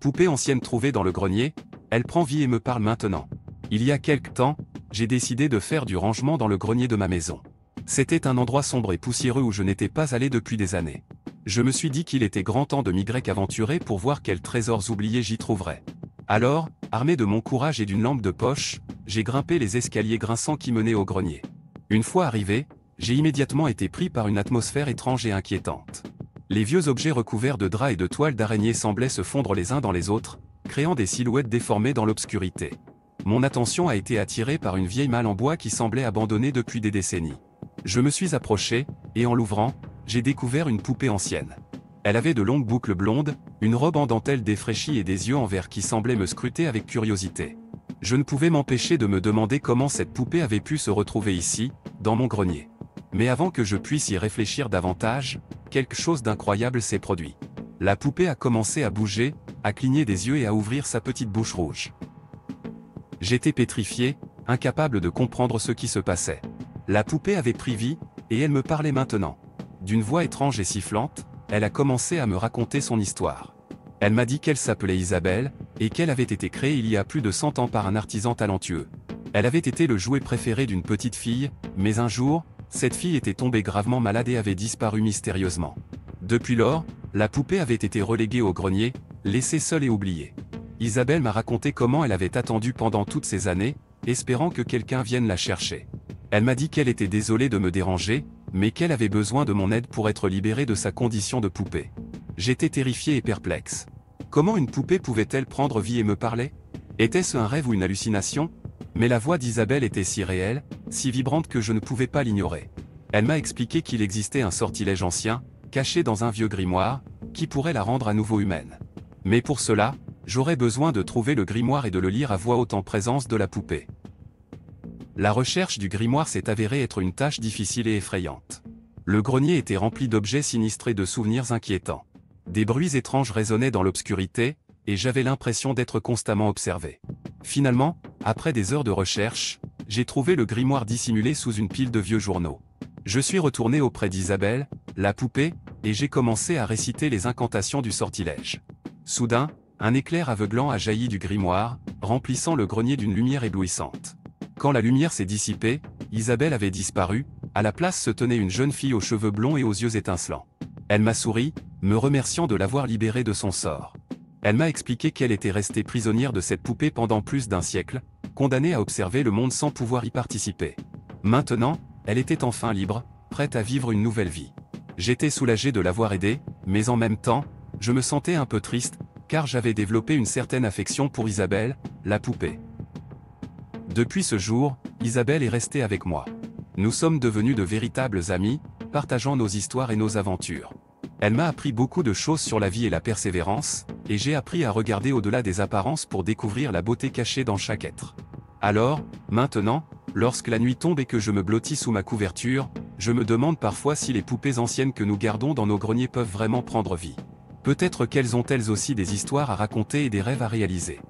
Poupée ancienne trouvée dans le grenier, elle prend vie et me parle maintenant. Il y a quelque temps, j'ai décidé de faire du rangement dans le grenier de ma maison. C'était un endroit sombre et poussiéreux où je n'étais pas allé depuis des années. Je me suis dit qu'il était grand temps de m'y aventurer pour voir quels trésors oubliés j'y trouverais. Alors, armé de mon courage et d'une lampe de poche, j'ai grimpé les escaliers grinçants qui menaient au grenier. Une fois arrivé, j'ai immédiatement été pris par une atmosphère étrange et inquiétante. Les vieux objets recouverts de draps et de toiles d'araignée semblaient se fondre les uns dans les autres, créant des silhouettes déformées dans l'obscurité. Mon attention a été attirée par une vieille malle en bois qui semblait abandonnée depuis des décennies. Je me suis approché, et en l'ouvrant, j'ai découvert une poupée ancienne. Elle avait de longues boucles blondes, une robe en dentelle défraîchie et des yeux en verre qui semblaient me scruter avec curiosité. Je ne pouvais m'empêcher de me demander comment cette poupée avait pu se retrouver ici, dans mon grenier. Mais avant que je puisse y réfléchir davantage, quelque chose d'incroyable s'est produit. La poupée a commencé à bouger, à cligner des yeux et à ouvrir sa petite bouche rouge. J'étais pétrifié, incapable de comprendre ce qui se passait. La poupée avait pris vie, et elle me parlait maintenant. D'une voix étrange et sifflante, elle a commencé à me raconter son histoire. Elle m'a dit qu'elle s'appelait Isabelle, et qu'elle avait été créée il y a plus de 100 ans par un artisan talentueux. Elle avait été le jouet préféré d'une petite fille, mais un jour, cette fille était tombée gravement malade et avait disparu mystérieusement. Depuis lors, la poupée avait été reléguée au grenier, laissée seule et oubliée. Isabelle m'a raconté comment elle avait attendu pendant toutes ces années, espérant que quelqu'un vienne la chercher. Elle m'a dit qu'elle était désolée de me déranger, mais qu'elle avait besoin de mon aide pour être libérée de sa condition de poupée. J'étais terrifié et perplexe. Comment une poupée pouvait-elle prendre vie et me parler? Était-ce un rêve ou une hallucination? Mais la voix d'Isabelle était si réelle, si vibrante que je ne pouvais pas l'ignorer. Elle m'a expliqué qu'il existait un sortilège ancien, caché dans un vieux grimoire, qui pourrait la rendre à nouveau humaine. Mais pour cela, j'aurais besoin de trouver le grimoire et de le lire à voix haute en présence de la poupée. La recherche du grimoire s'est avérée être une tâche difficile et effrayante. Le grenier était rempli d'objets sinistrés et de souvenirs inquiétants. Des bruits étranges résonnaient dans l'obscurité, et j'avais l'impression d'être constamment observé. Finalement, après des heures de recherche, j'ai trouvé le grimoire dissimulé sous une pile de vieux journaux. Je suis retourné auprès d'Isabelle, la poupée, et j'ai commencé à réciter les incantations du sortilège. Soudain, un éclair aveuglant a jailli du grimoire, remplissant le grenier d'une lumière éblouissante. Quand la lumière s'est dissipée, Isabelle avait disparu, à la place se tenait une jeune fille aux cheveux blonds et aux yeux étincelants. Elle m'a souri, me remerciant de l'avoir libérée de son sort. Elle m'a expliqué qu'elle était restée prisonnière de cette poupée pendant plus d'un siècle, condamnée à observer le monde sans pouvoir y participer. Maintenant, elle était enfin libre, prête à vivre une nouvelle vie. J'étais soulagé de l'avoir aidée, mais en même temps, je me sentais un peu triste, car j'avais développé une certaine affection pour Isabelle, la poupée. Depuis ce jour, Isabelle est restée avec moi. Nous sommes devenus de véritables amis, partageant nos histoires et nos aventures. Elle m'a appris beaucoup de choses sur la vie et la persévérance, et j'ai appris à regarder au-delà des apparences pour découvrir la beauté cachée dans chaque être. Alors, maintenant, lorsque la nuit tombe et que je me blottis sous ma couverture, je me demande parfois si les poupées anciennes que nous gardons dans nos greniers peuvent vraiment prendre vie. Peut-être qu'elles ont elles aussi des histoires à raconter et des rêves à réaliser.